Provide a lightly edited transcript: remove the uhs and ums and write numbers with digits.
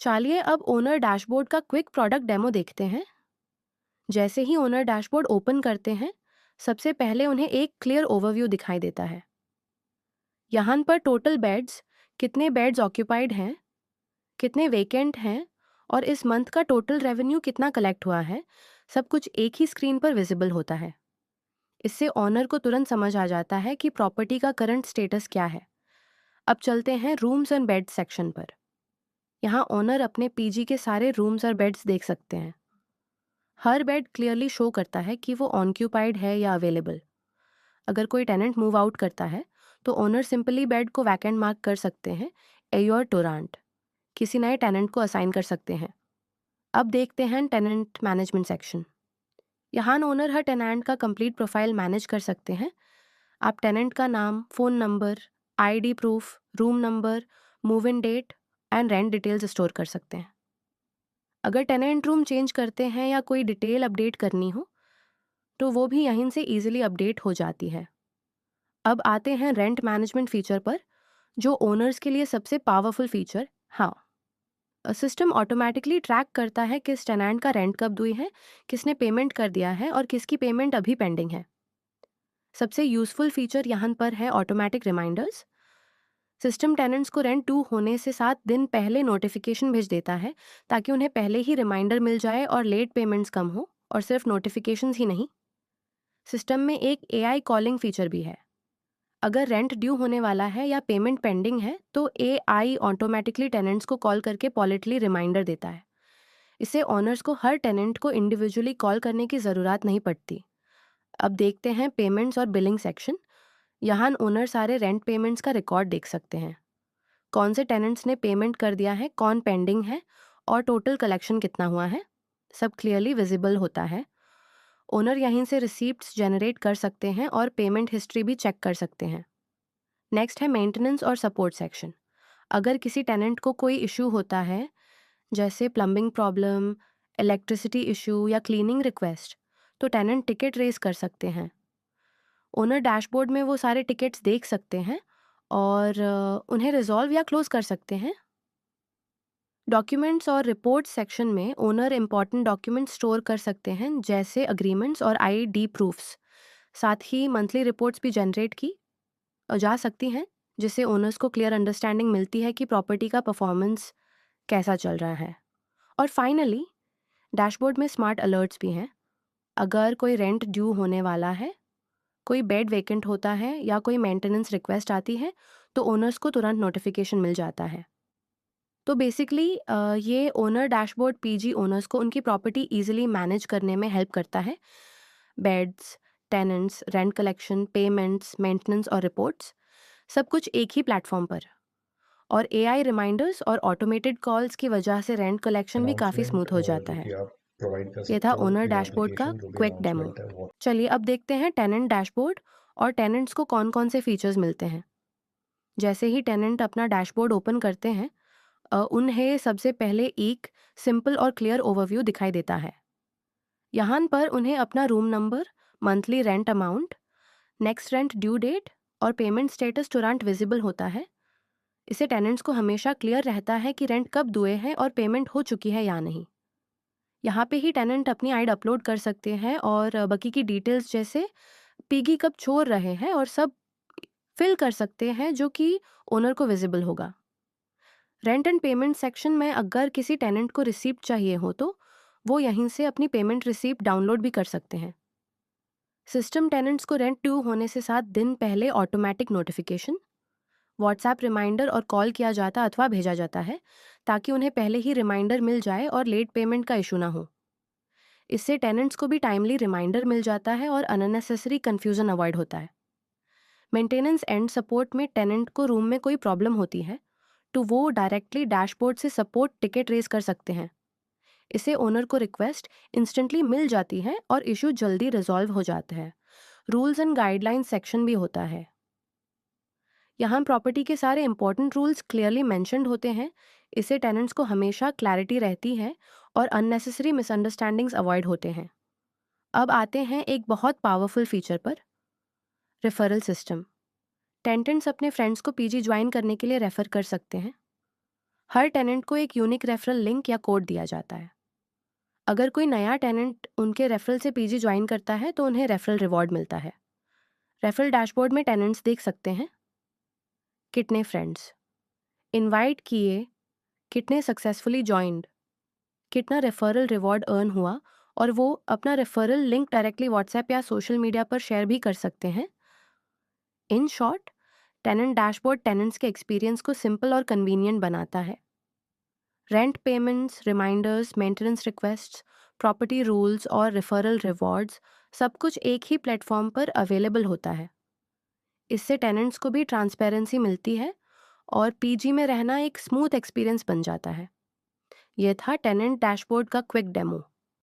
चलिए अब owner dashboard का क्विक प्रोडक्ट डेमो देखते हैं। जैसे ही ओनर डैशबोर्ड ओपन करते हैं, सबसे पहले उन्हें एक क्लियर ओवरव्यू दिखाई देता है। यहाँ पर टोटल बेड्स, कितने बेड्स ऑक्यूपाइड हैं, कितने वेकेंट हैं और इस मंथ का टोटल रेवेन्यू कितना कलेक्ट हुआ है, सब कुछ एक ही स्क्रीन पर विजिबल होता है। इससे ओनर को तुरंत समझ आ जाता है कि प्रॉपर्टी का करंट स्टेटस क्या है। अब चलते हैं रूम्स एंड बेड सेक्शन पर। यहाँ ओनर अपने पीजी के सारे रूम्स और बेड्स देख सकते हैं। हर बेड क्लियरली शो करता है कि वो ऑनक्यूपाइड है या अवेलेबल। अगर कोई टेनेंट मूव आउट करता है तो ओनर सिंपली बेड को वैकेंट मार्क कर सकते हैं एयोर टोरांट, किसी नए टेनेंट को असाइन कर सकते हैं। अब देखते हैं टेनेंट मैनेजमेंट सेक्शन। यहाँ ओनर हर टेनेंट का कंप्लीट प्रोफाइल मैनेज कर सकते हैं। आप टेनेंट का नाम, phone number, ID proof, room number, move in date and rent details store कर सकते हैं। अगर टेनेंट रूम चेंज करते हैं या कोई डिटेल अपडेट करनी हो तो वो भी यहीं से इजीली अपडेट हो जाती है। अब आते हैं रेंट मैनेजमेंट फीचर पर, जो ओनर्स के लिए सबसे पावरफुल फीचर। हाँ, सिस्टम ऑटोमेटिकली ट्रैक करता है किस टेनेंट का रेंट कब ड्यू है, किसने पेमेंट कर दिया है और किसकी पेमेंट अभी पेंडिंग है। सबसे यूजफुल फीचर यहाँ पर है ऑटोमेटिक रिमाइंडर्स। सिस्टम टेनेंट्स को रेंट ड्यू होने से 7 दिन पहले नोटिफिकेशन भेज देता है ताकि उन्हें पहले ही रिमाइंडर मिल जाए और लेट पेमेंट्स कम हो, और सिर्फ नोटिफिकेशंस ही नहीं, सिस्टम में एक एआई कॉलिंग फीचर भी है। अगर रेंट ड्यू होने वाला है या पेमेंट पेंडिंग है तो एआई ऑटोमेटिकली टेनेंट्स को कॉल करके पॉलिटली रिमाइंडर देता है। इससे ओनर्स को हर टेनेंट को इंडिविजुअली कॉल करने की ज़रूरत नहीं पड़ती। अब देखते हैं पेमेंट्स और बिलिंग सेक्शन। यहाँ ओनर सारे रेंट पेमेंट्स का रिकॉर्ड देख सकते हैं। कौन से टेनेंट्स ने पेमेंट कर दिया है, कौन पेंडिंग है और टोटल कलेक्शन कितना हुआ है, सब क्लियरली विजिबल होता है। ओनर यहीं से रिसीप्ट्स जनरेट कर सकते हैं और पेमेंट हिस्ट्री भी चेक कर सकते हैं। नेक्स्ट है मेंटेनेंस और सपोर्ट सेक्शन। अगर किसी टेनेंट को कोई इशू होता है, जैसे प्लम्बिंग प्रॉब्लम, इलेक्ट्रिसिटी इशू या क्लीनिंग रिक्वेस्ट, तो टेनेंट टिकट रेज कर सकते हैं। ओनर डैशबोर्ड में वो सारे टिकट्स देख सकते हैं और उन्हें रिजॉल्व या क्लोज कर सकते हैं। डॉक्यूमेंट्स और रिपोर्ट सेक्शन में ओनर इंपॉर्टेंट डॉक्यूमेंट्स स्टोर कर सकते हैं, जैसे अग्रीमेंट्स और आईडी प्रूफ्स। साथ ही मंथली रिपोर्ट्स भी जनरेट की जा सकती हैं, जिससे ओनर्स को क्लियर अंडरस्टैंडिंग मिलती है कि प्रॉपर्टी का परफॉर्मेंस कैसा चल रहा है। और फाइनली डैशबोर्ड में स्मार्ट अलर्ट्स भी हैं। अगर कोई रेंट ड्यू होने वाला है, कोई बेड वेकेंट होता है या कोई मेंटेनेंस रिक्वेस्ट आती है तो ओनर्स को तुरंत नोटिफिकेशन मिल जाता है। तो बेसिकली ये ओनर डैशबोर्ड पीजी ओनर्स को उनकी प्रॉपर्टी इजीली मैनेज करने में हेल्प करता है। Beds, tenants, rent collection, payments, maintenance और रिपोर्ट्स, सब कुछ एक ही प्लेटफॉर्म पर। और एआई रिमाइंडर्स और ऑटोमेटेड कॉल्स की वजह से रेंट कलेक्शन भी काफ़ी अनाउंसमेंट स्मूथ हो जाता जो है। कि आप प्रोवाइड कर ये था सकते हो ओनर इन डैशबोर्ड का एप्लीकेशन जो भी क्विक डेमो। अनाउंसमेंट है वो। चलिए अब देखते हैं टेनेंट डैशबोर्ड और टेनेंट्स को कौन कौन से फीचर्स मिलते हैं। जैसे ही टेनेंट अपना डैशबोर्ड ओपन करते हैं, उन्हें सबसे पहले एक सिंपल और क्लियर ओवरव्यू दिखाई देता है। यहाँ पर उन्हें अपना room number, monthly rent amount, next rent due date और पेमेंट स्टेटस तुरंत विजिबल होता है। इससे टेनेंट्स को हमेशा क्लियर रहता है कि रेंट कब दुए हैं और पेमेंट हो चुकी है या नहीं। यहाँ पे ही टेनेंट अपनी आईडी अपलोड कर सकते हैं और बाकी की डिटेल्स, जैसे पीगी कब छोड़ रहे हैं और सब फिल कर सकते हैं, जो कि ओनर को विजिबल होगा। रेंट एंड पेमेंट सेक्शन में अगर किसी टेनेंट को रिसीप्ट चाहिए हो तो वो यहीं से अपनी पेमेंट रिसीप्ट डाउनलोड भी कर सकते हैं। सिस्टम टेनेंट्स को रेंट ड्यू होने से 7 दिन पहले ऑटोमेटिक नोटिफिकेशन, व्हाट्सएप रिमाइंडर और कॉल किया जाता अथवा भेजा जाता है, ताकि उन्हें पहले ही रिमाइंडर मिल जाए और लेट पेमेंट का इशू ना हो। इससे टेनेंट्स को भी टाइमली रिमाइंडर मिल जाता है और अननेसेसरी कन्फ्यूजन अवॉइड होता है। मेंटेनेंस एंड सपोर्ट में टेनेंट को रूम में कोई प्रॉब्लम होती है तो वो डायरेक्टली डैशबोर्ड से सपोर्ट टिकट रेज कर सकते हैं। इससे ओनर को रिक्वेस्ट इंस्टेंटली मिल जाती है और इशू जल्दी रिजॉल्व हो जाता है। रूल्स एंड गाइडलाइंस सेक्शन भी होता है। यहाँ प्रॉपर्टी के सारे इंपॉर्टेंट रूल्स क्लियरली मेंशन्ड होते हैं। इससे टेनेंट्स को हमेशा क्लैरिटी रहती है और अननेसेसरी मिसअंडरस्टैंडिंग्स अवॉइड होते हैं। अब आते हैं एक बहुत पावरफुल फीचर पर, रेफरल सिस्टम। टेनेंट्स अपने फ्रेंड्स को पीजी ज्वाइन करने के लिए रेफर कर सकते हैं। हर टेनेंट को एक यूनिक रेफरल लिंक या कोड दिया जाता है। अगर कोई नया टेनेंट उनके रेफरल से पीजी ज्वाइन करता है तो उन्हें रेफरल रिवॉर्ड मिलता है। रेफरल डैशबोर्ड में टेनेंट्स देख सकते हैं कितने फ्रेंड्स इनवाइट किए, कितने सक्सेसफुली ज्वाइंड, कितना रेफरल रिवॉर्ड अर्न हुआ, और वो अपना रेफरल लिंक डायरेक्टली व्हाट्सएप या सोशल मीडिया पर शेयर भी कर सकते हैं। In short, tenant dashboard tenants के एक्सपीरियंस को सिंपल और कन्वीनियंट बनाता है। Rent payments, reminders, maintenance requests, property rules और रेफरल रिवॉर्ड्स सब कुछ एक ही प्लेटफॉर्म पर अवेलेबल होता है। इससे टेनेंट्स को भी ट्रांसपेरेंसी मिलती है और पीजी में रहना एक स्मूथ एक्सपीरियंस बन जाता है। यह था टेनेंट डैशबोर्ड का क्विक डेमो।